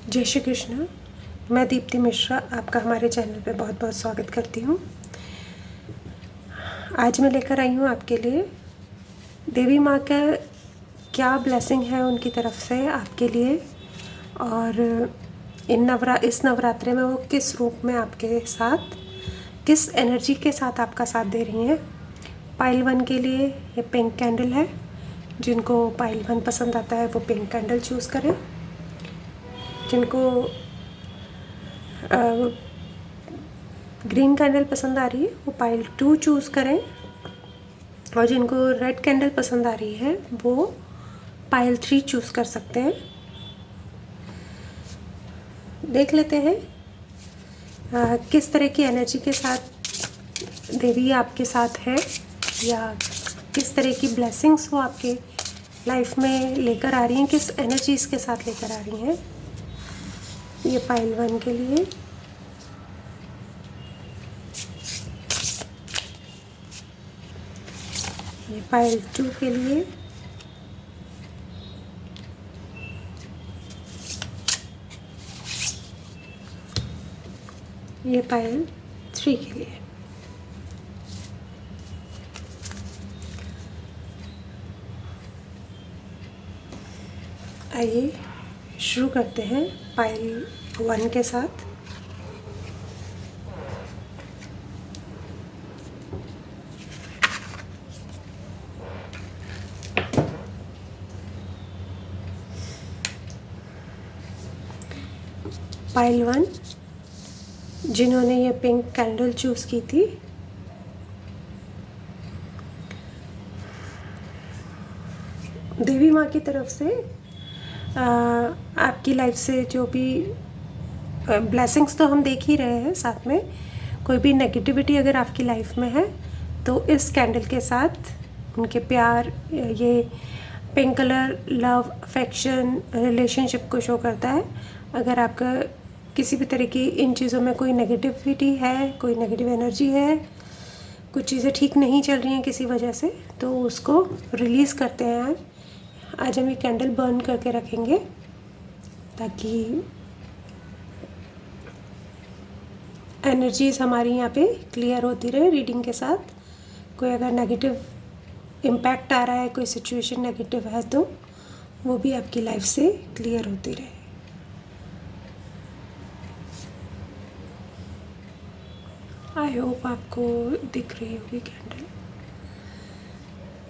जय श्री कृष्ण। मैं दीप्ति मिश्रा आपका हमारे चैनल पे बहुत बहुत स्वागत करती हूँ। आज मैं लेकर आई हूँ आपके लिए देवी माँ का क्या ब्लेसिंग है उनकी तरफ से आपके लिए, और इस नवरात्रे में वो किस रूप में आपके साथ, किस एनर्जी के साथ आपका साथ दे रही हैं। पाइल 1 के लिए ये पिंक कैंडल है। जिनको पाइल 1 पसंद आता है वो पिंक कैंडल चूज़ करें। जिनको ग्रीन कैंडल पसंद आ रही है वो पाइल 2 चूज़ करें, और जिनको रेड कैंडल पसंद आ रही है वो पाइल 3 चूज़ कर सकते हैं। देख लेते हैं किस तरह की एनर्जी के साथ देवी आपके साथ है, या किस तरह की ब्लेसिंग्स वो आपके लाइफ में लेकर आ रही हैं, किस एनर्जीज़ के साथ लेकर आ रही हैं। ये पाइल 1 के लिए, ये पाइल 2 के लिए, ये पाइल 3 के लिए। आइए शुरू करते हैं पाइल 1 के साथ। पाइल 1 जिन्होंने ये पिंक कैंडल चूज़ की थी, देवी माँ की तरफ से आपकी लाइफ से जो भी ब्लेसिंग्स तो हम देख ही रहे हैं, साथ में कोई भी नेगेटिविटी अगर आपकी लाइफ में है तो इस कैंडल के साथ उनके प्यार, ये pink colour love, affection, relationship को शो करता है। अगर आपका किसी भी तरह की इन चीज़ों में कोई नेगेटिविटी है, कोई नेगेटिव एनर्जी है, कुछ चीज़ें ठीक नहीं चल रही हैं किसी वजह से, तो उसको रिलीज़ करते हैं। आज हम ये कैंडल बर्न करके रखेंगे ताकि एनर्जीज़ हमारी यहाँ पे क्लियर होती रहे रीडिंग के साथ। कोई अगर नेगेटिव इम्पैक्ट आ रहा है, कोई सिचुएशन नेगेटिव है, तो वो भी आपकी लाइफ से क्लियर होती रहे। आई होप आपको दिख रही होगी कैंडल।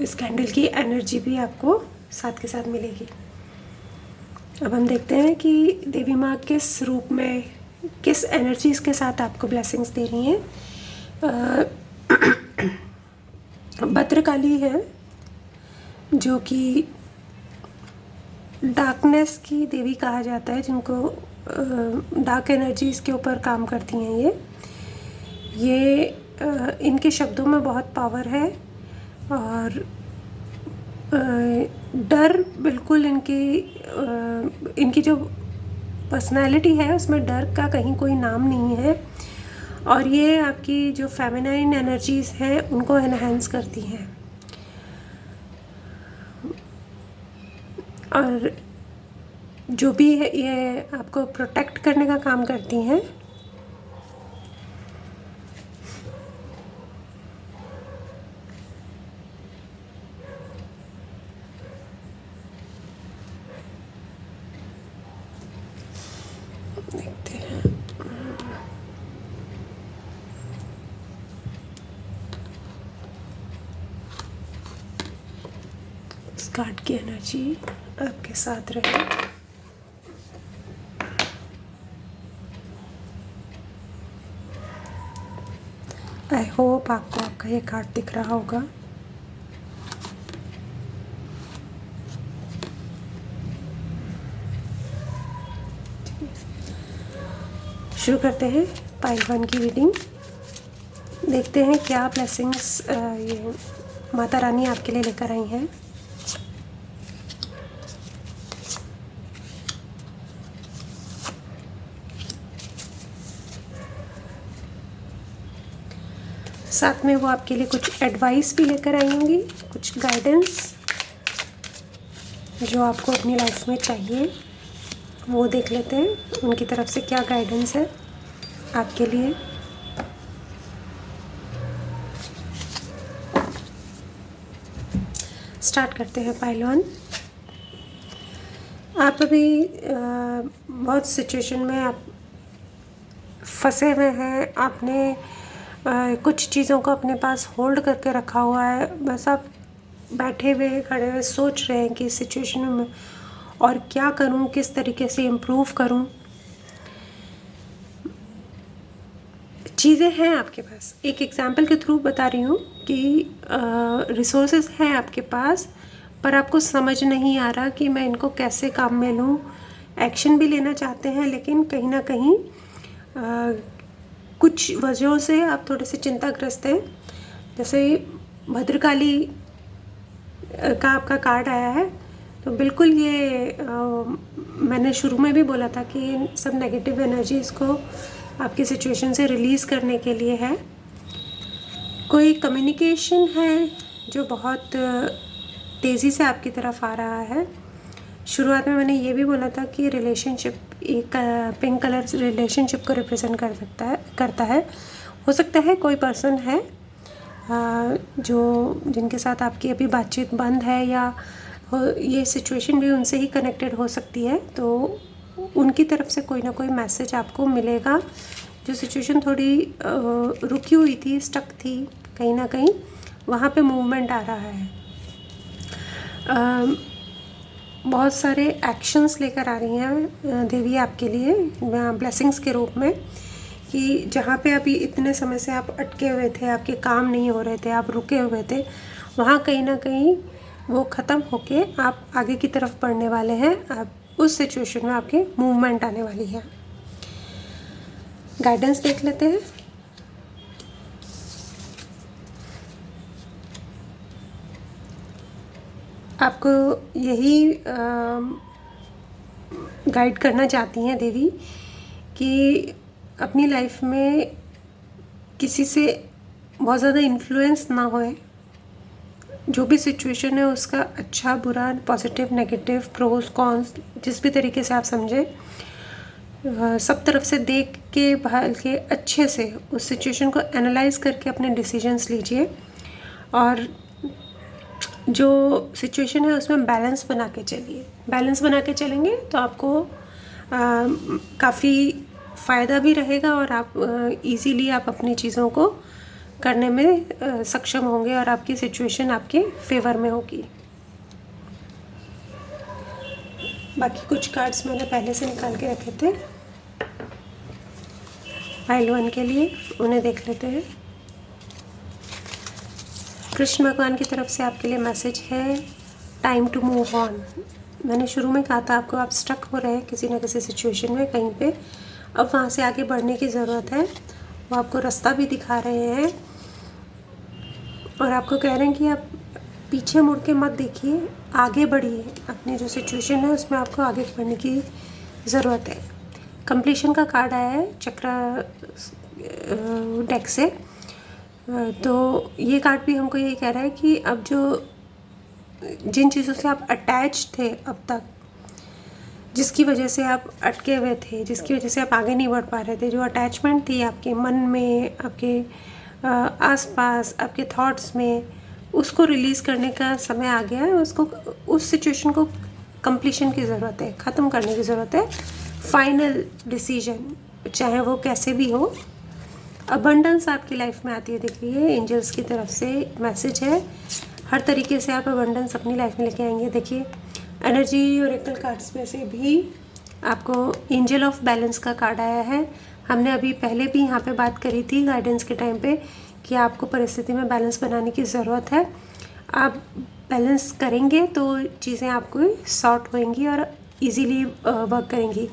इस कैंडल की एनर्जी भी आपको साथ के साथ मिलेगी। अब हम देखते हैं कि देवी माँ किस रूप में, किस एनर्जीज़ के साथ आपको ब्लेसिंग्स दे रही हैं। भद्रकाली है जो कि डार्कनेस की देवी कहा जाता है, जिनको डार्क एनर्जीज़ के ऊपर काम करती हैं। ये इनके शब्दों में बहुत पावर है, और डर बिल्कुल इनकी जो पर्सनालिटी है उसमें डर का कहीं कोई नाम नहीं है, और ये आपकी जो फेमिनाइन एनर्जीज़ हैं उनको एनहांस करती हैं, और जो भी है ये आपको प्रोटेक्ट करने का काम करती हैं। देखते हैं इस कार्ड की एनर्जी आपके साथ रहे। आई होप आपको आपका ये कार्ड दिख रहा होगा। शुरू करते हैं पाइल 1 की रीडिंग। देखते हैं क्या ब्लेसिंग्स ये माता रानी आपके लिए लेकर आई हैं। साथ में वो आपके लिए कुछ एडवाइस भी लेकर आई होंगी, कुछ गाइडेंस जो आपको अपनी लाइफ में चाहिए। वो देख लेते हैं उनकी तरफ से क्या गाइडेंस है आपके लिए। स्टार्ट करते हैं पाइल 1। आप अभी बहुत सिचुएशन में आप फंसे हुए हैं। आपने कुछ चीज़ों को अपने पास होल्ड करके रखा हुआ है। बस आप बैठे हुए खड़े हुए सोच रहे हैं कि इस सिचुएशन में और क्या करूं, किस तरीके से इम्प्रूव करूं। चीज़ें हैं आपके पास। एक एग्जांपल के थ्रू बता रही हूँ कि रिसोर्सेज हैं आपके पास, पर आपको समझ नहीं आ रहा कि मैं इनको कैसे काम में लूँ। एक्शन भी लेना चाहते हैं, लेकिन कहीं ना कहीं कुछ वजहों से आप थोड़े से चिंताग्रस्त हैं। जैसे भद्रकाली का आपका कार्ड आया है, तो बिल्कुल ये मैंने शुरू में भी बोला था कि सब नेगेटिव एनर्जीज़ को आपकी सिचुएशन से रिलीज़ करने के लिए है। कोई कम्युनिकेशन है जो बहुत तेज़ी से आपकी तरफ आ रहा है। शुरुआत में मैंने ये भी बोला था कि रिलेशनशिप, एक पिंक कलर रिलेशनशिप को रिप्रेजेंट करता है। हो सकता है कोई पर्सन है जो जिनके साथ आपकी अभी बातचीत बंद है, या ये सिचुएशन भी उनसे ही कनेक्टेड हो सकती है। तो उनकी तरफ से कोई ना कोई मैसेज आपको मिलेगा। जो सिचुएशन थोड़ी रुकी हुई थी, स्टक थी, कहीं ना कहीं वहाँ पे मूवमेंट आ रहा है। बहुत सारे एक्शंस लेकर आ रही हैं देवी आपके लिए ब्लेसिंग्स के रूप में, कि जहाँ पे अभी इतने समय से आप अटके हुए थे, आपके काम नहीं हो रहे थे, आप रुके हुए थे, वहाँ कहीं ना कहीं वो ख़त्म होके आप आगे की तरफ बढ़ने वाले हैं। आप उस सिचुएशन में आपकी मूवमेंट आने वाली है। गाइडेंस देख लेते हैं। आपको यही गाइड करना चाहती हैं देवी कि अपनी लाइफ में किसी से बहुत ज़्यादा इन्फ्लुएंस ना होए। जो भी सिचुएशन है उसका अच्छा बुरा, पॉजिटिव नेगेटिव, प्रोज कॉन्स, जिस भी तरीके से आप समझें, सब तरफ से देख के भाल के अच्छे से उस सिचुएशन को एनालाइज करके अपने डिसीजंस लीजिए। और जो सिचुएशन है उसमें बैलेंस बना के चलिए। बैलेंस बना के चलेंगे तो आपको काफ़ी फ़ायदा भी रहेगा, और आप इजीली आप अपनी चीज़ों को करने में सक्षम होंगे, और आपकी सिचुएशन आपके फेवर में होगी। बाकी कुछ कार्ड्स मैंने पहले से निकाल के रखे थे पाइल 1 के लिए, उन्हें देख लेते हैं। कृष्ण भगवान की तरफ से आपके लिए मैसेज है, टाइम टू मूव ऑन। मैंने शुरू में कहा था आपको, आप स्टक हो रहे हैं किसी न किसी सिचुएशन में कहीं पे, अब वहाँ से आगे बढ़ने की ज़रूरत है। वो आपको रास्ता भी दिखा रहे हैं और आपको कह रहे हैं कि आप पीछे मुड़ के मत देखिए, आगे बढ़िए। अपनी जो सिचुएशन है उसमें आपको आगे बढ़ने की ज़रूरत है। कंप्लीशन का कार्ड आया है चक्र डेक से। तो ये कार्ड भी हमको यही कह रहा है कि अब जो जिन चीज़ों से आप अटैच थे अब तक, जिसकी वजह से आप अटके हुए थे, जिसकी वजह से आप आगे नहीं बढ़ पा रहे थे, जो अटैचमेंट थी आपके मन में, आपके आसपास, आपके थॉट्स में, उसको रिलीज़ करने का समय आ गया है। उसको, उस सिचुएशन को कंप्लीशन की ज़रूरत है, ख़त्म करने की ज़रूरत है। फाइनल डिसीजन, चाहे वो कैसे भी हो। अबंडेंस आपकी लाइफ में आती है, देखिए एंजल्स की तरफ से मैसेज है। हर तरीके से आप अबंडेंस अपनी लाइफ में लेके आएंगे। देखिए एनर्जी ओरेकल कार्ड्स में से भी आपको एंजल ऑफ बैलेंस का कार्ड आया है। हमने अभी पहले भी यहाँ पे बात करी थी गाइडेंस के टाइम पे कि आपको परिस्थिति में बैलेंस बनाने की ज़रूरत है। आप बैलेंस करेंगे तो चीज़ें आपको सॉर्ट होंगी और इजीली वर्क करेंगी।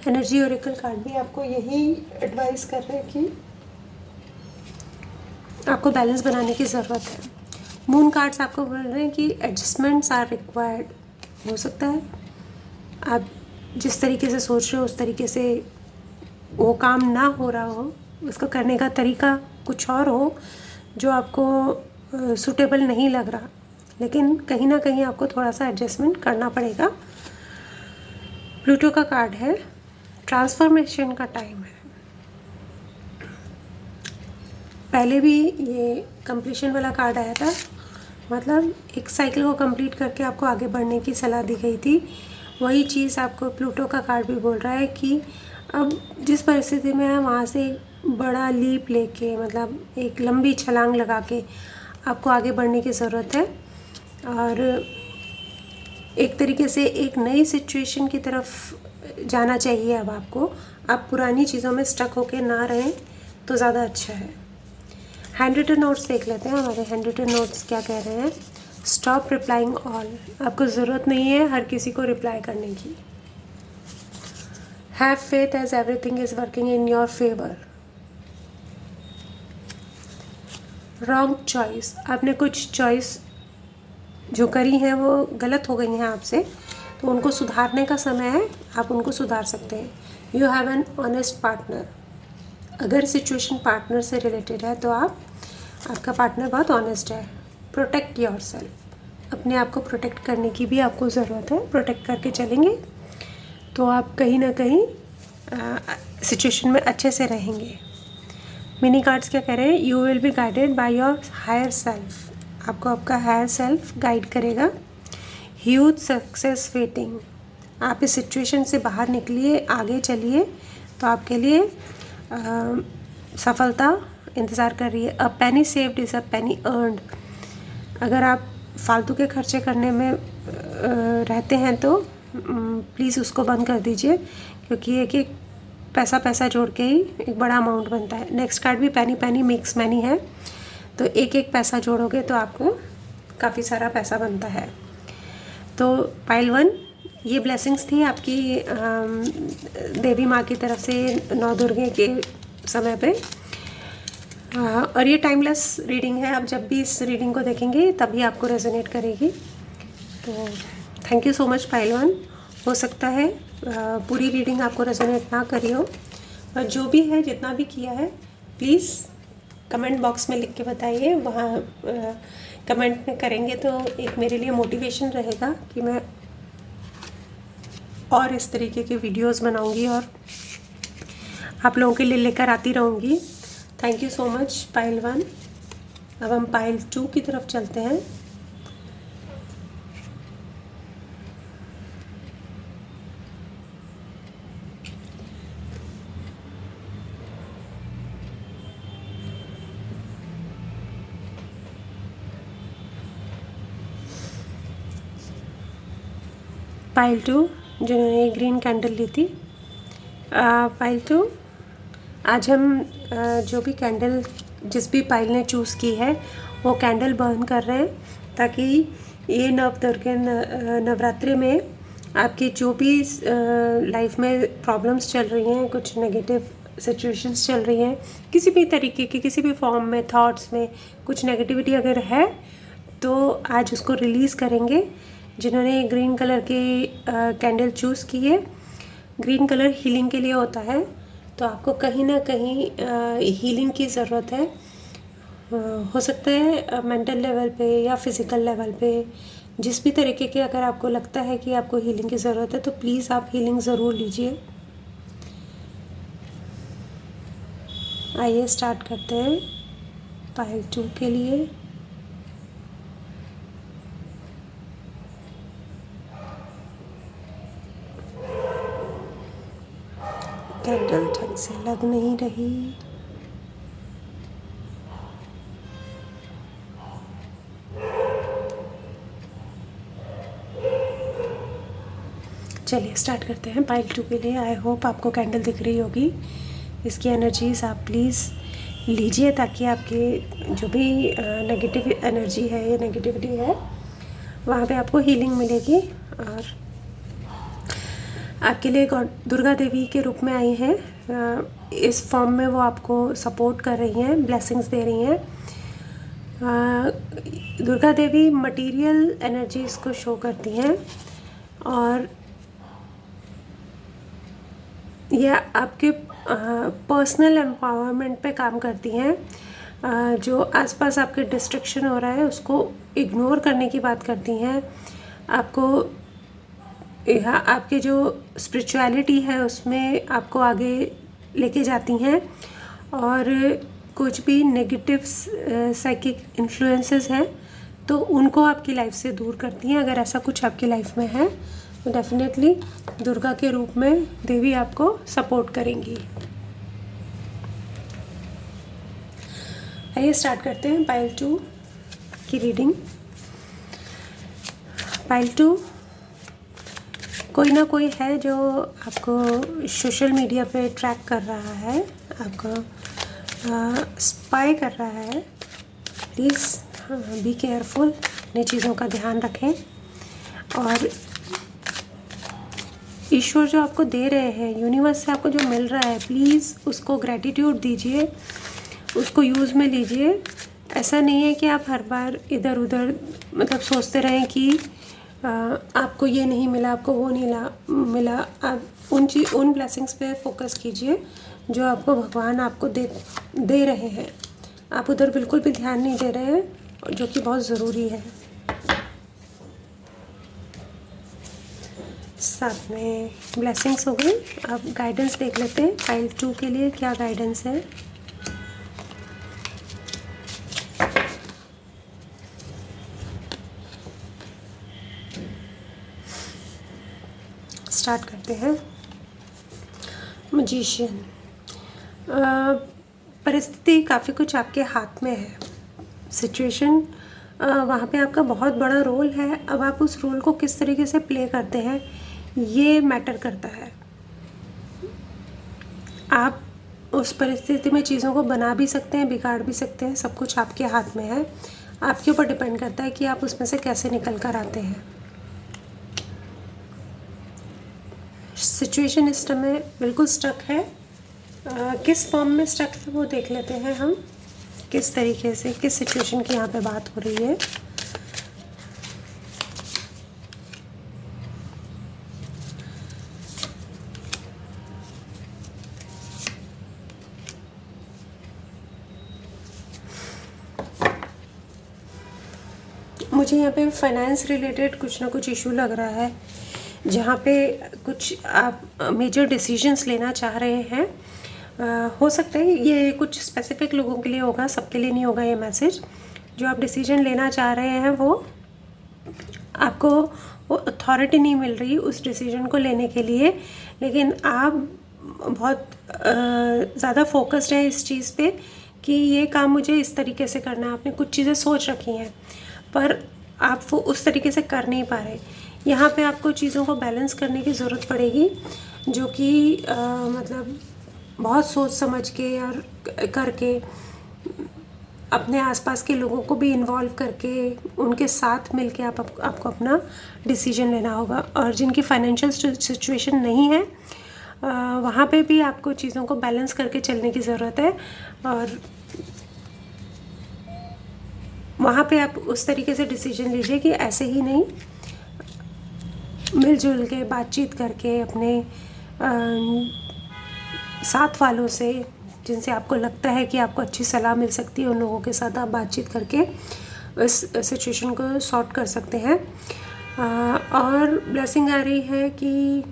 एनर्जी ओरेकल कार्ड भी आपको यही एडवाइस कर रहे हैं कि आपको बैलेंस बनाने की ज़रूरत है। मून कार्ड्स आपको बोल रहे हैं कि एडजस्टमेंट्स आर रिक्वायर्ड। हो सकता है आप जिस तरीके से सोच रहे हो उस तरीके से वो काम ना हो रहा हो, उसको करने का तरीका कुछ और हो जो आपको सूटेबल नहीं लग रहा, लेकिन कहीं ना कहीं आपको थोड़ा सा एडजस्टमेंट करना पड़ेगा। प्लूटो का कार्ड है, ट्रांसफॉर्मेशन का टाइम है। पहले भी ये कंप्लीशन वाला कार्ड आया था, मतलब एक साइकिल को कंप्लीट करके आपको आगे बढ़ने की सलाह दी गई थी। वही चीज़ आपको प्लूटो का कार्ड भी बोल रहा है कि अब जिस परिस्थिति में है वहाँ से बड़ा लीप लेके, मतलब एक लंबी छलांग लगा के आपको आगे बढ़ने की ज़रूरत है। और एक तरीके से एक नई सिचुएशन की तरफ जाना चाहिए अब आपको। आप पुरानी चीज़ों में स्टक होके ना रहें तो ज़्यादा अच्छा है। हैंड रिटन नोट्स देख लेते हैं, हमारे हैंड रिटन नोट्स क्या कह रहे हैं। स्टॉप रिप्लाइंग ऑल, आपको ज़रूरत नहीं है हर किसी को रिप्लाई करने की। Have faith as everything is working in your favour. Wrong choice, आपने कुछ चॉइस जो करी हैं वो गलत हो गई हैं आपसे, तो उनको सुधारने का समय है, आप उनको सुधार सकते हैं। You have an honest partner, अगर सिचुएशन पार्टनर से रिलेटेड है तो आपका पार्टनर बहुत ऑनेस्ट है। प्रोटेक्ट योर सेल्फ, अपने आप को प्रोटेक्ट करने की भी आपको ज़रूरत है। प्रोटेक्ट करके चलेंगे तो आप कहीं ना कहीं सिचुएशन में अच्छे से रहेंगे। मिनी कार्ड्स क्या कह रहे हैं, you will be guided by your higher self, आपको आपका हायर सेल्फ गाइड करेगा। ह्यूज सक्सेस वेटिंग, आप इस सिचुएशन से बाहर निकलिए, आगे चलिए, तो आपके लिए सफलता इंतज़ार कर रही है। A penny saved is a penny earned, अगर आप फालतू के खर्चे करने में रहते हैं तो प्लीज़ उसको बंद कर दीजिए, क्योंकि एक एक पैसा जोड़ के ही एक बड़ा अमाउंट बनता है। नेक्स्ट कार्ड भी पेनी पेनी मेक्स मैनी है, तो एक एक पैसा जोड़ोगे तो आपको काफ़ी सारा पैसा बनता है। तो पाइल 1, ये ब्लेसिंग्स थी आपकी देवी माँ की तरफ से नौ दुर्गे के समय पे। और ये टाइमलेस रीडिंग है, आप जब भी इस रीडिंग को देखेंगे तभी आपको रेजोनेट करेगी। तो thank you so much pile 1। हो सकता है पूरी रीडिंग आपको रेजोनेट ना करी हो, और जो भी है जितना भी किया है प्लीज़ कमेंट बॉक्स में लिख के बताइए। वहाँ कमेंट में करेंगे तो एक मेरे लिए मोटिवेशन रहेगा कि मैं और इस तरीके के वीडियोस बनाऊंगी और आप लोगों के लिए लेकर आती रहूँगी। Thank you so much pile 1। अब हम पाइल 2 की तरफ चलते हैं। पाइल 2 जिन्होंने ग्रीन कैंडल ली थी, पाइल 2, आज हम जो भी कैंडल जिस भी पाइल ने चूज़ की है वो कैंडल बर्न कर रहे हैं, ताकि ये नवदुर्गे नवरात्रि में आपकी जो भी लाइफ में प्रॉब्लम्स चल रही हैं, कुछ नेगेटिव सिचुएशंस चल रही हैं, किसी भी तरीके की, किसी भी फॉर्म में, थॉट्स में कुछ नेगेटिविटी अगर है तो आज उसको रिलीज़ करेंगे। जिन्होंने ग्रीन कलर की कैंडल चूज़ की है, ग्रीन कलर हीलिंग के लिए होता है, तो आपको कहीं ना कहीं हीलिंग की ज़रूरत है। हो सकता है मेंटल लेवल पे या फिज़िकल लेवल पे, जिस भी तरीके के अगर आपको लगता है कि आपको हीलिंग की ज़रूरत है तो प्लीज़ आप हीलिंग ज़रूर लीजिए। आइए स्टार्ट करते हैं पाइल 2 के लिए। कैंडल ढंग से लग नहीं रही। चलिए स्टार्ट करते हैं पाइल 2 के लिए। आई होप आपको कैंडल दिख रही होगी। इसकी एनर्जीज आप प्लीज़ लीजिए, ताकि आपके जो भी नेगेटिव एनर्जी है या नेगेटिविटी है वहाँ पे आपको हीलिंग मिलेगी। और आपके लिए दुर्गा देवी के रूप में आई हैं, इस फॉर्म में वो आपको सपोर्ट कर रही हैं, ब्लेसिंग्स दे रही हैं। दुर्गा देवी मटेरियल एनर्जीज़ को शो करती हैं, और यह आपके पर्सनल एम्पावरमेंट पे काम करती हैं। जो आसपास आपके डिस्ट्रैक्शन हो रहा है उसको इग्नोर करने की बात करती हैं। आपको यहाँ आपके जो स्पिरिचुअलिटी है उसमें आपको आगे लेके जाती हैं, और कुछ भी नेगेटिव साइकिक इन्फ्लुएंसेस हैं तो उनको आपकी लाइफ से दूर करती हैं। अगर ऐसा कुछ आपकी लाइफ में है तो डेफिनेटली दुर्गा के रूप में देवी आपको सपोर्ट करेंगी। आइए स्टार्ट करते हैं पाइल 2 की रीडिंग। पाइल 2, कोई ना कोई है जो आपको सोशल मीडिया पे ट्रैक कर रहा है, आपको स्पाई कर रहा है। प्लीज़ बी केयरफुल, अपनी चीज़ों का ध्यान रखें। और ईश्वर जो आपको दे रहे हैं, यूनिवर्स से आपको जो मिल रहा है, प्लीज़ उसको ग्रैटिट्यूड दीजिए, उसको यूज़ में लीजिए। ऐसा नहीं है कि आप हर बार इधर उधर मतलब सोचते रहें कि आपको ये नहीं मिला, आपको वो नहीं मिला। आप उन ब्लेसिंग्स पे फोकस कीजिए जो आपको भगवान आपको दे रहे हैं। आप उधर बिल्कुल भी ध्यान नहीं दे रहे हैं, जो कि बहुत ज़रूरी है। साथ में ब्लेसिंग्स हो गई। अब गाइडेंस देख लेते हैं पाइल 2 के लिए क्या गाइडेंस है। स्टार्ट करते हैं। मैजिशियन, परिस्थिति काफ़ी कुछ आपके हाथ में है। सिचुएशन वहाँ पे आपका बहुत बड़ा रोल है। अब आप उस रोल को किस तरीके से प्ले करते हैं ये मैटर करता है। आप उस परिस्थिति में चीज़ों को बना भी सकते हैं, बिगाड़ भी सकते हैं। सब कुछ आपके हाथ में है। आपके ऊपर डिपेंड करता है कि आप उसमें से कैसे निकल कर आते हैं। सिचुएशन इस समय बिल्कुल स्टक है। किस फॉर्म में स्टक है वो देख लेते हैं हम। किस तरीके से, किस सिचुएशन की यहाँ पे बात हो रही है। मुझे यहाँ पे फाइनेंस रिलेटेड कुछ ना कुछ इशू लग रहा है, जहाँ पे कुछ आप मेजर डिसीजंस लेना चाह रहे हैं। हो सकता है ये कुछ स्पेसिफिक लोगों के लिए होगा, सबके लिए नहीं होगा ये मैसेज। जो आप डिसीजन लेना चाह रहे हैं वो आपको वो अथॉरिटी नहीं मिल रही उस डिसीजन को लेने के लिए, लेकिन आप बहुत ज़्यादा फोकस्ड हैं इस चीज़ पे कि ये काम मुझे इस तरीके से करना है। आपने कुछ चीज़ें सोच रखी हैं पर आप वो उस तरीके से कर नहीं पा रहे। यहाँ पे आपको चीज़ों को बैलेंस करने की ज़रूरत पड़ेगी, जो कि मतलब बहुत सोच समझ के और करके, अपने आसपास के लोगों को भी इन्वॉल्व करके, उनके साथ मिलके आपको अपना डिसीजन लेना होगा। और जिनकी फाइनेंशियल सिचुएशन नहीं है वहाँ पे भी आपको चीज़ों को बैलेंस करके चलने की ज़रूरत है। और वहाँ पे आप उस तरीके से डिसीजन लीजिए कि ऐसे ही नहीं, मिलजुल के बातचीत करके अपने साथ वालों से, जिनसे आपको लगता है कि आपको अच्छी सलाह मिल सकती है, उन लोगों के साथ आप बातचीत करके इस सिचुएशन को सॉर्ट कर सकते हैं। और ब्लेसिंग आ रही है कि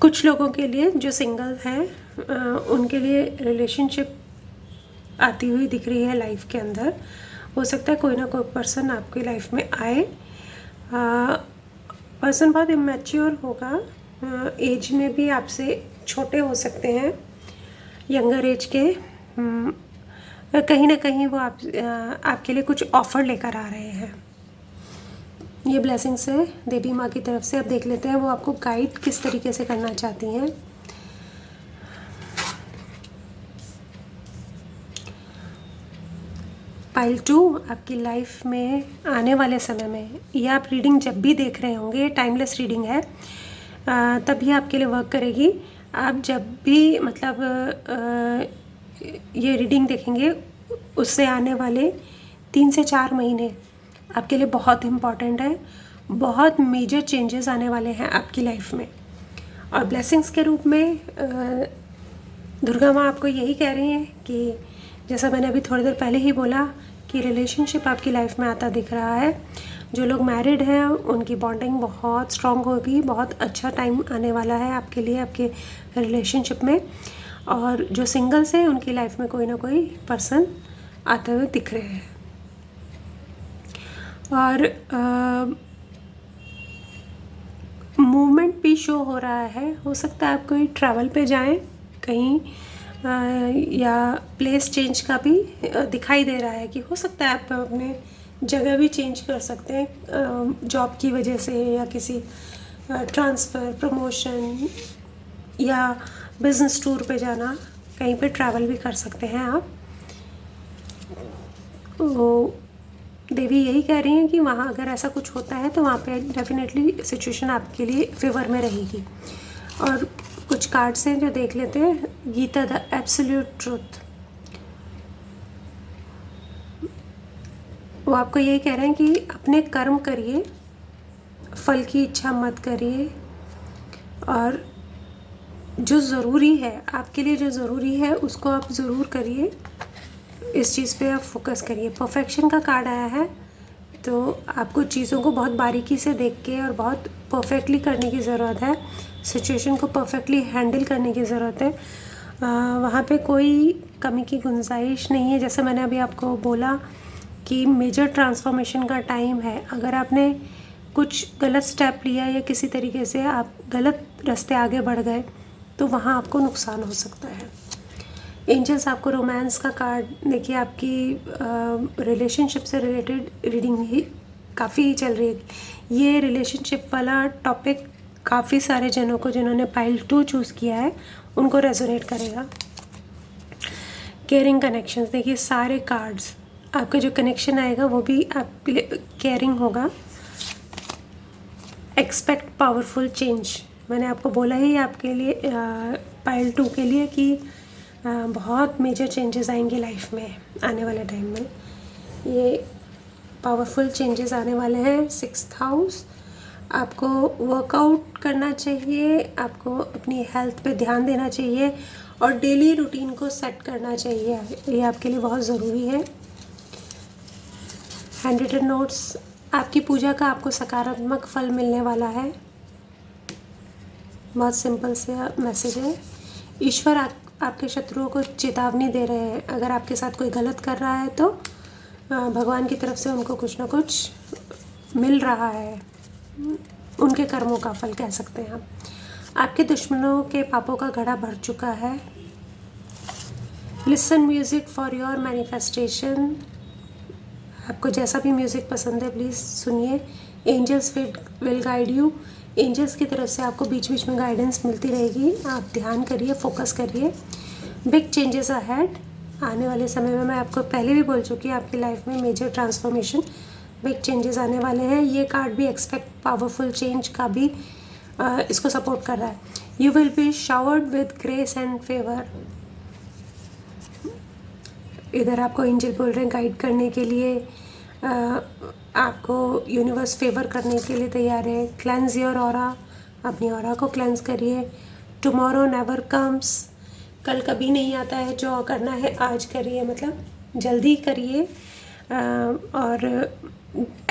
कुछ लोगों के लिए जो सिंगल हैं उनके लिए रिलेशनशिप आती हुई दिख रही है लाइफ के अंदर। हो सकता है कोई ना कोई पर्सन आपकी लाइफ में आए। पर्सन बहुत इमैच्योर होगा, एज में भी आपसे छोटे हो सकते हैं, यंगर एज के। कहीं ना कहीं वो आपके लिए कुछ ऑफ़र लेकर आ रहे हैं। ये ब्लेसिंग्स है देवी माँ की तरफ से। अब देख लेते हैं वो आपको गाइड किस तरीके से करना चाहती हैं। पाइल 2 आपकी लाइफ में आने वाले समय में, ये आप रीडिंग जब भी देख रहे होंगे, ये टाइमलेस रीडिंग है, तभी आपके लिए वर्क करेगी। आप जब भी मतलब ये रीडिंग देखेंगे, उससे आने वाले 3 से 4 महीने आपके लिए बहुत इम्पॉर्टेंट है। बहुत मेजर चेंजेस आने वाले हैं आपकी लाइफ में। और ब्लेसिंग्स के रूप में दुर्गा माँ आपको यही कह रही हैं कि जैसा मैंने अभी थोड़ी देर पहले ही बोला कि रिलेशनशिप आपकी लाइफ में आता दिख रहा है। जो लोग मैरिड हैं उनकी बॉन्डिंग बहुत स्ट्रॉन्ग होगी, बहुत अच्छा टाइम आने वाला है आपके लिए आपके रिलेशनशिप में। और जो सिंगल्स हैं उनकी लाइफ में कोई ना कोई पर्सन आते हुए दिख रहे हैं। और मूवमेंट भी शो हो रहा है, हो सकता है आप कोई ट्रैवल पे जाएं कहीं, या प्लेस चेंज का भी दिखाई दे रहा है कि हो सकता है आप अपने जगह भी चेंज कर सकते हैं जॉब की वजह से, या किसी ट्रांसफ़र, प्रमोशन या बिज़नेस टूर पे जाना, कहीं पे ट्रैवल भी कर सकते हैं आप। तो देवी यही कह रही हैं कि वहाँ अगर ऐसा कुछ होता है तो वहाँ पे डेफिनेटली सिचुएशन आपके लिए फेवर में रहेगी। और कुछ कार्ड्स हैं जो देख लेते हैं। गीता, द एब्सोल्यूट ट्रुथ, वो आपको यही कह रहे हैं कि अपने कर्म करिए, फल की इच्छा मत करिए, और जो ज़रूरी है आपके लिए, जो ज़रूरी है उसको आप ज़रूर करिए, इस चीज़ पे आप फोकस करिए। परफेक्शन का कार्ड आया है, तो आपको चीज़ों को बहुत बारीकी से देख के और बहुत परफेक्टली करने की ज़रूरत है, सिचुएशन को परफेक्टली हैंडल करने की ज़रूरत है। वहाँ पे कोई कमी की गुंजाइश नहीं है। जैसे मैंने अभी आपको बोला कि मेजर ट्रांसफॉर्मेशन का टाइम है। अगर आपने कुछ गलत स्टेप लिया या किसी तरीके से आप गलत रास्ते आगे बढ़ गए तो वहाँ आपको नुकसान हो सकता है। एंजल्स आपको रोमांस का कार्ड, देखिए आपकी रिलेशनशिप से रिलेटेड रीडिंग ही काफ़ी चल रही है। ये रिलेशनशिप वाला टॉपिक काफ़ी सारे जनों को, जिन्होंने पाइल 2 चूज़ किया है, उनको रेजोनेट करेगा। केयरिंग कनेक्शंस, देखिए सारे कार्ड्स, आपका जो कनेक्शन आएगा वो भी आपके लिए केयरिंग होगा। एक्सपेक्ट पावरफुल चेंज, मैंने आपको बोला ही आपके लिए पाइल 2 के लिए कि बहुत मेजर चेंजेस आएंगे लाइफ में आने वाले टाइम में। ये पावरफुल चेंजेस आने वाले हैं। 6th हाउस, आपको वर्कआउट करना चाहिए, आपको अपनी हेल्थ पे ध्यान देना चाहिए और डेली रूटीन को सेट करना चाहिए, ये आपके लिए बहुत ज़रूरी है। हैंड रिटन नोट्स, आपकी पूजा का आपको सकारात्मक फल मिलने वाला है। बहुत सिंपल से मैसेज है। ईश्वर आपके शत्रुओं को चेतावनी दे रहे हैं। अगर आपके साथ कोई गलत कर रहा है तो भगवान की तरफ से उनको कुछ ना कुछ मिल रहा है, उनके कर्मों का फल कह सकते हैं आप। आपके दुश्मनों के पापों का घड़ा भर चुका है। Listen music for your manifestation, आपको जैसा भी म्यूज़िक पसंद है प्लीज़ सुनिए। Angels will guide you, angels की तरफ से आपको बीच बीच में गाइडेंस मिलती रहेगी। आप ध्यान करिए, फोकस करिए। बिग चेंजेस अहेड, आने वाले समय में मैं आपको पहले भी बोल चुकी हूँ, आपकी लाइफ में मेजर ट्रांसफॉर्मेशन, बिग चेंजेस आने वाले हैं। ये कार्ड भी एक्सपेक्ट पावरफुल चेंज का भी इसको सपोर्ट कर रहा है। You will B showered with grace and favour, इधर आपको एंजल बोल रहे हैं गाइड करने के लिए, आपको यूनिवर्स फेवर करने के लिए तैयार है। क्लेंज योर ऑरा, अपनी ऑरा को क्लेंज करिए। टुमारो नेवर कम्स, कल कभी नहीं आता है, जो करना है आज करिए, मतलब जल्दी करिए और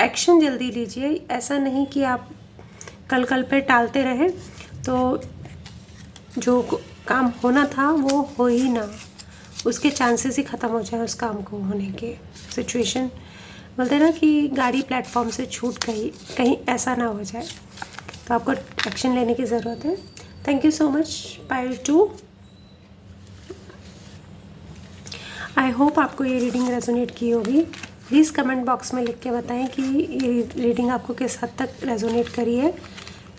एक्शन जल्दी लीजिए। ऐसा नहीं कि आप कल पे टालते रहें तो जो काम होना था वो हो ही ना, उसके चांसेस ही ख़त्म हो जाए उस काम को होने के। सिचुएशन बोलते हैं ना कि गाड़ी प्लेटफॉर्म से छूट गई, कहीं ऐसा ना हो जाए, तो आपको एक्शन लेने की ज़रूरत है। Thank you so much pile 2। I hope आपको ये रीडिंग रेजोनेट की होगी। प्लीज़ कमेंट बॉक्स में लिख के बताएं कि ये रीडिंग आपको किस हद तक रेजोनेट करी है।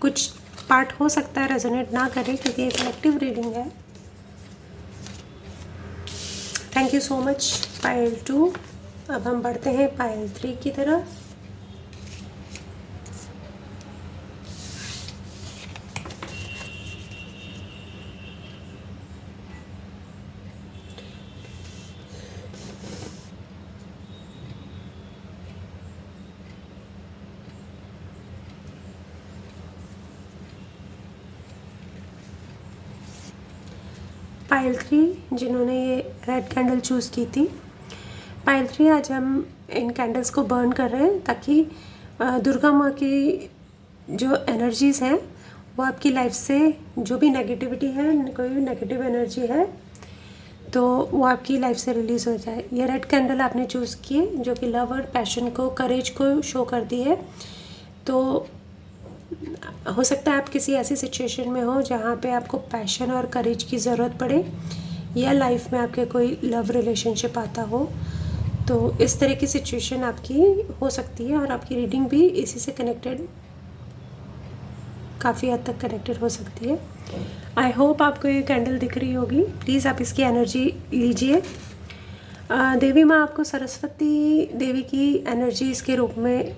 कुछ पार्ट हो सकता है रेजोनेट ना करे क्योंकि ये कलेक्टिव रीडिंग है। Thank you so much pile 2। अब हम बढ़ते हैं पाइल 3 की तरफ। पाइल 3 जिन्होंने ये रेड कैंडल चूज़ की थी, पाइल 3 आज हम इन कैंडल्स को बर्न कर रहे हैं ताकि दुर्गा माँ की जो एनर्जीज़ हैं वो आपकी लाइफ से, जो भी नेगेटिविटी है, कोई भी नेगेटिव एनर्जी है तो वो आपकी लाइफ से रिलीज़ हो जाए। ये रेड कैंडल आपने चूज़ की है जो कि लव और पैशन को, करेज को शो करती है। तो हो सकता है आप किसी ऐसी सिचुएशन में हो जहाँ पे आपको पैशन और करेज की ज़रूरत पड़े, या लाइफ में आपके कोई लव रिलेशनशिप आता हो। तो इस तरह की सिचुएशन आपकी हो सकती है और आपकी रीडिंग भी इसी से कनेक्टेड, काफ़ी हद तक कनेक्टेड हो सकती है। आई होप आपको ये कैंडल दिख रही होगी। प्लीज़ आप इसकी एनर्जी लीजिए। देवी माँ आपको सरस्वती देवी की एनर्जीज़ के रूप में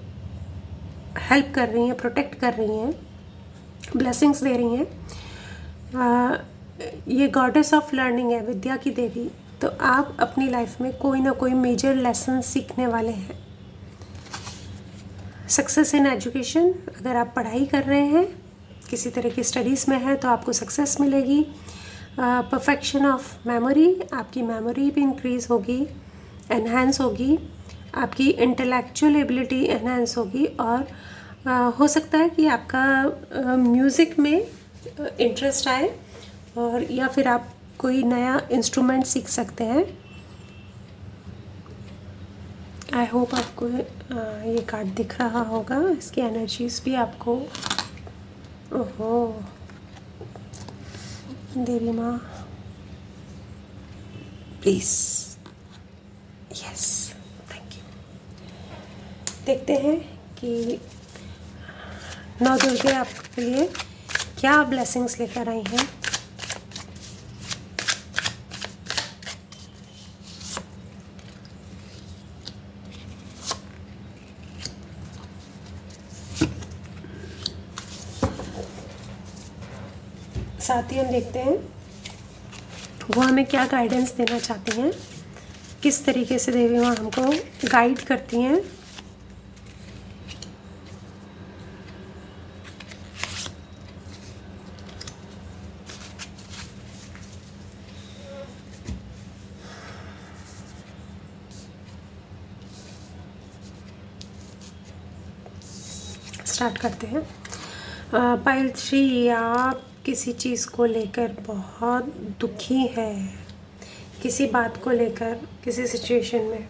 हेल्प कर रही हैं, प्रोटेक्ट कर रही हैं, ब्लेसिंग्स दे रही हैं। ये गॉडेस ऑफ लर्निंग है, विद्या की देवी। तो आप अपनी लाइफ में कोई ना कोई मेजर लेसन सीखने वाले हैं। सक्सेस इन एजुकेशन, अगर आप पढ़ाई कर रहे हैं, किसी तरह की स्टडीज़ में है तो आपको सक्सेस मिलेगी। परफेक्शन ऑफ मेमोरी, आपकी मेमोरी भी इंक्रीज़ होगी, एनहांस होगी। आपकी इंटेलेक्चुअल एबिलिटी एनहांस होगी। और हो सकता है कि आपका म्यूज़िक में इंटरेस्ट आए, और या फिर आप कोई नया इंस्ट्रूमेंट सीख सकते हैं। आई होप आपको ये कार्ड दिख रहा होगा। इसकी एनर्जीज भी आपको, ओहो देवी माँ प्लीज़, यस, थैंक यू। देखते हैं कि 9 दुर्गे आपके लिए क्या ब्लेसिंग्स लेकर आई हैं। साथ ही हम देखते हैं वो हमें क्या गाइडेंस देना चाहती हैं, किस तरीके से देवी माँ हमको गाइड करती हैं। स्टार्ट करते हैं। पाइल 3, आप किसी चीज़ को लेकर बहुत दुखी है, किसी बात को लेकर, किसी सिचुएशन में।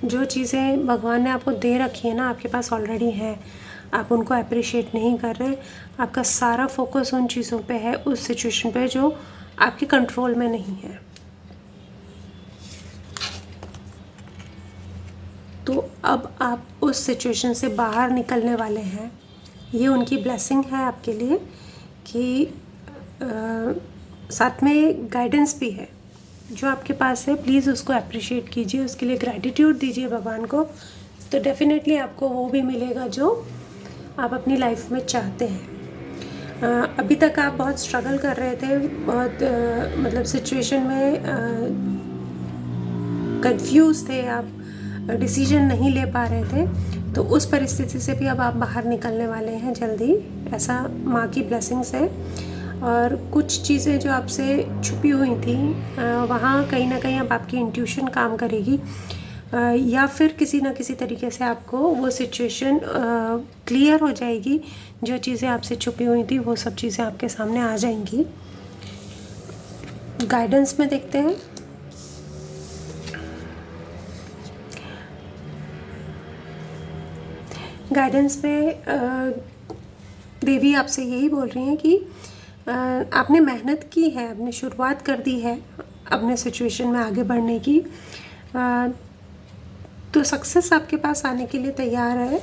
जो चीज़ें भगवान ने आपको दे रखी है ना, आपके पास ऑलरेडी है, आप उनको अप्रिशिएट नहीं कर रहे। आपका सारा फोकस उन चीज़ों पे है, उस सिचुएशन पे जो आपके कंट्रोल में नहीं है। तो अब आप उस सिचुएशन से बाहर निकलने वाले हैं। ये उनकी ब्लेसिंग है आपके लिए कि साथ में गाइडेंस भी है जो आपके पास है। प्लीज़ उसको अप्रिशिएट कीजिए, उसके लिए ग्रैटिट्यूड दीजिए भगवान को। तो डेफिनेटली आपको वो भी मिलेगा जो आप अपनी लाइफ में चाहते हैं। अभी तक आप बहुत स्ट्रगल कर रहे थे, बहुत मतलब सिचुएशन में कंफ्यूज थे, आप डिसीजन नहीं ले पा रहे थे। तो उस परिस्थिति से भी अब आप बाहर निकलने वाले हैं जल्दी, ऐसा माँ की ब्लेसिंग्स है। और कुछ चीज़ें जो आपसे छुपी हुई थी, वहाँ कहीं ना कहीं अब आपकी इंट्यूशन काम करेगी, या फिर किसी ना किसी तरीके से आपको वो सिचुएशन क्लियर हो जाएगी। जो चीज़ें आपसे छुपी हुई थी वो सब चीज़ें आपके सामने आ जाएंगी। गाइडेंस में देखते हैं। गाइडेंस पे देवी आपसे यही बोल रही हैं कि आपने मेहनत की है, आपने शुरुआत कर दी है अपने सिचुएशन में आगे बढ़ने की, तो सक्सेस आपके पास आने के लिए तैयार है।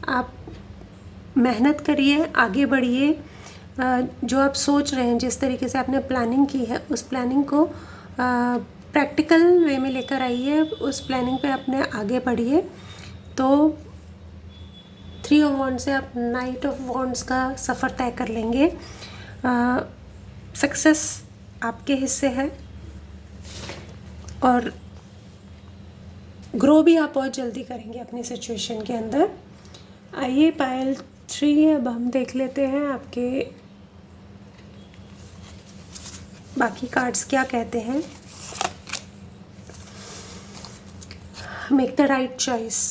आप मेहनत करिए, आगे बढ़िए। जो आप सोच रहे हैं, जिस तरीके से आपने प्लानिंग की है, उस प्लानिंग को प्रैक्टिकल वे में लेकर आइए, उस प्लानिंग पे अपने आगे बढ़िए। तो 3 ऑफ वॉन्ड्स से आप नाइट ऑफ वॉन्ड्स का सफ़र तय कर लेंगे। सक्सेस आपके हिस्से है और ग्रो भी आप बहुत जल्दी करेंगे अपनी सिचुएशन के अंदर। आइए पायल 3 अब हम देख लेते हैं आपके बाकी कार्ड्स क्या कहते हैं। Make the right choice.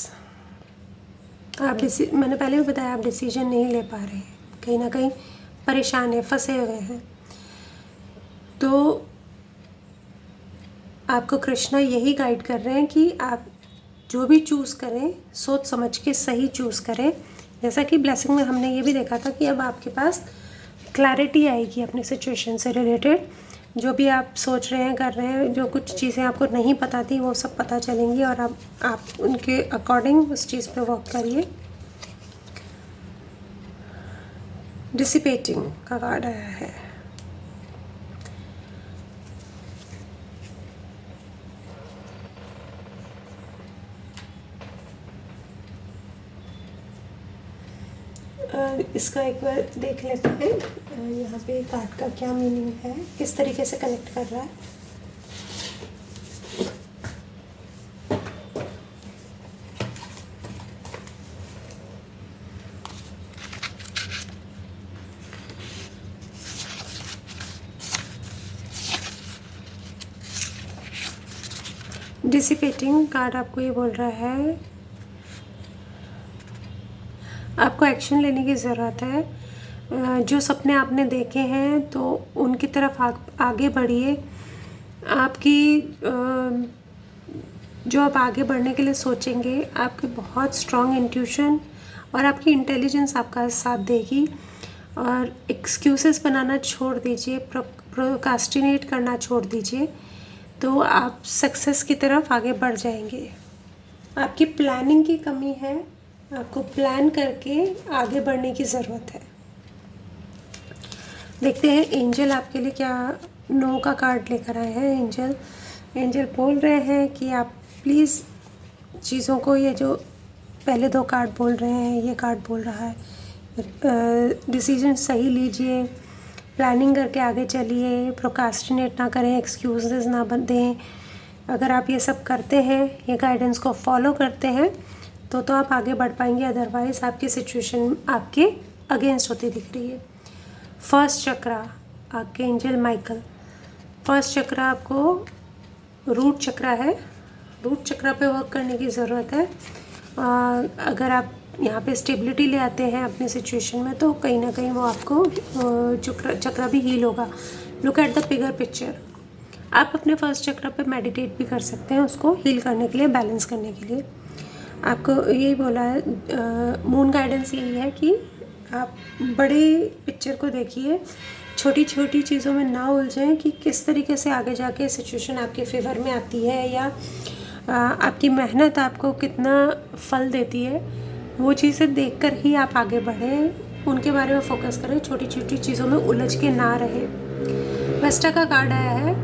मैंने पहले भी बताया, आप डिसीजन नहीं ले पा रहे हैं, कहीं ना कहीं परेशान है, फंसे हुए हैं। तो आपको कृष्णा यही गाइड कर रहे हैं कि आप जो भी चूज़ करें सोच समझ के सही चूज़ करें। जैसा कि ब्लेसिंग में हमने ये भी देखा था कि अब आपके पास क्लैरिटी आएगी अपने सिचुएशन से रिलेटेड। जो भी आप सोच रहे हैं, कर रहे हैं, जो कुछ चीज़ें आपको नहीं पता थी वो सब पता चलेंगी और आप उनके अकॉर्डिंग उस चीज़ पे वर्क करिए। डिसिपेटिंग का कार्ड आया है। इसका एक बार देख लेते हैं यहाँ पे कार्ड का क्या मीनिंग है, किस तरीके से कनेक्ट कर रहा है। डिसिपेटिंग कार्ड आपको ये बोल रहा है आपको एक्शन लेने की ज़रूरत है। जो सपने आपने देखे हैं तो उनकी तरफ आगे बढ़िए। आपकी जो आप आगे बढ़ने के लिए सोचेंगे, आपकी बहुत स्ट्रॉन्ग इंट्यूशन और आपकी इंटेलिजेंस आपका साथ देगी। और एक्सक्यूज़ेस बनाना छोड़ दीजिए, प्रोकास्टिनेट करना छोड़ दीजिए, तो आप सक्सेस की तरफ आगे बढ़ जाएंगे। आपकी प्लानिंग की कमी है, आपको प्लान करके आगे बढ़ने की ज़रूरत है। देखते हैं एंजल आपके लिए क्या नो का कार्ड लेकर आए हैं। एंजल बोल रहे हैं कि आप प्लीज़ चीज़ों को, ये जो पहले दो कार्ड बोल रहे हैं, ये कार्ड बोल रहा है, डिसीजन सही लीजिए, प्लानिंग करके आगे चलिए, प्रोकास्टिनेट ना करें, एक्सक्यूजेस ना दें। अगर आप ये सब करते हैं, ये गाइडेंस को फॉलो करते हैं तो आप आगे बढ़ पाएंगे। अदरवाइज़ आपकी सिचुएशन आपके अगेंस्ट होती दिख रही है। फर्स्ट चक्रा आपके एंजल माइकल, फर्स्ट चक्रा आपको रूट चक्रा है, रूट चक्रा पे वर्क करने की ज़रूरत है। अगर आप यहाँ पे स्टेबिलिटी ले आते हैं अपनी सिचुएशन में तो कहीं ना कहीं वो आपको चक्रा भी हील होगा। Look at the bigger picture. आप अपने फर्स्ट चक्रा पे मेडिटेट भी कर सकते हैं उसको हील करने के लिए, बैलेंस करने के लिए। आपको यही बोला है, मून गाइडेंस यही है कि आप बड़े पिक्चर को देखिए, छोटी छोटी चीज़ों में ना उलझें कि किस तरीके से आगे जाके सिचुएशन आपके फेवर में आती है या आपकी मेहनत आपको कितना फल देती है। वो चीज़ें देखकर ही आप आगे बढ़ें, उनके बारे में फोकस करें, छोटी छोटी चीज़ों में उलझ के ना रहे। वेस्टा का कार्ड आया है।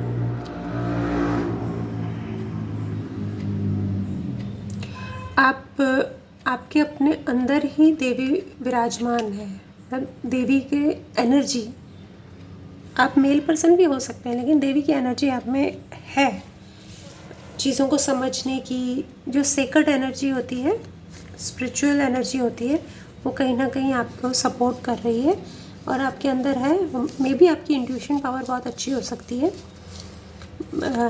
आपके अपने अंदर ही देवी विराजमान है, मतलब देवी के एनर्जी। आप मेल पर्सन भी हो सकते हैं लेकिन देवी की एनर्जी आप में है। चीज़ों को समझने की जो सेक्रेड एनर्जी होती है, स्पिरिचुअल एनर्जी होती है, वो कहीं ना कहीं आपको सपोर्ट कर रही है और आपके अंदर है। मे बी आपकी इंट्यूशन पावर बहुत अच्छी हो सकती है।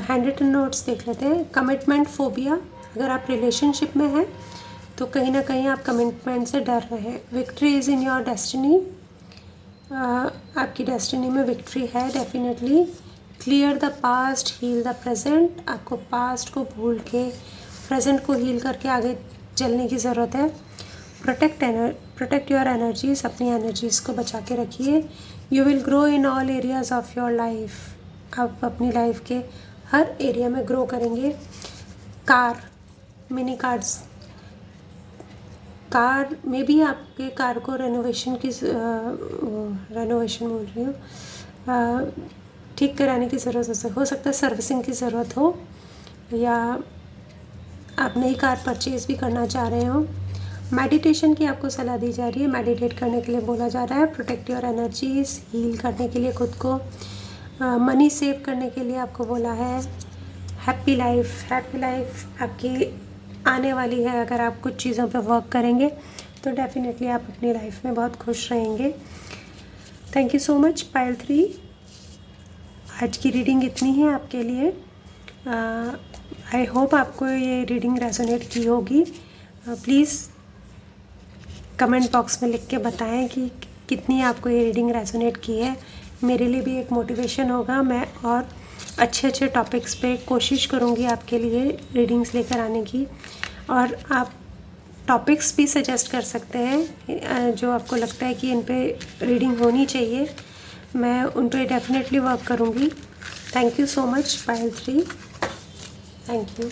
हैंड रिटन नोट्स देख लेते हैं। कमिटमेंट फोबिया, अगर आप रिलेशनशिप में हैं तो कहीं ना कहीं आप कमिटमेंट से डर रहे हैं। Victory is in your destiny, आपकी डेस्टिनी में विक्ट्री है definitely. Clear the past, heal the present, आपको पास्ट को भूल के प्रेजेंट को हील करके आगे चलने की ज़रूरत है। प्रोटेक्ट योर एनर्जीज, अपनी एनर्जीज़ को बचा के रखिए। You will grow in all areas of your life, आप अपनी लाइफ के हर एरिया में ग्रो करेंगे। कार, मिनी कार्स, कार में भी आपके कार को रेनोवेशन बोल रही हूँ, ठीक कराने की ज़रूरत हो सकता है, सर्विसिंग की ज़रूरत हो या आप नई कार परचेज़ भी करना चाह रहे हो। मेडिटेशन की आपको सलाह दी जा रही है, मेडिटेट करने के लिए बोला जा रहा है। प्रोटेक्ट योर एनर्जीज, हील करने के लिए खुद को, मनी सेव करने के लिए आपको बोला है। हैप्पी लाइफ आपकी आने वाली है। अगर आप कुछ चीज़ों पे वर्क करेंगे तो डेफिनेटली आप अपनी लाइफ में बहुत खुश रहेंगे। थैंक यू सो मच पायल 3। आज की रीडिंग इतनी है आपके लिए। आई होप आपको ये रीडिंग रेजोनेट की होगी। प्लीज़ कमेंट बॉक्स में लिख के बताएं कि कितनी आपको ये रीडिंग रेजोनेट की है। मेरे लिए भी एक मोटिवेशन होगा। मैं और अच्छे टॉपिक्स पे कोशिश करूँगी आपके लिए रीडिंग्स लेकर आने की। और आप टॉपिक्स भी सजेस्ट कर सकते हैं जो आपको लगता है कि इन पे रीडिंग होनी चाहिए। मैं उन पे डेफिनेटली वर्क करूँगी। Thank you so much Payal 3। Thank you.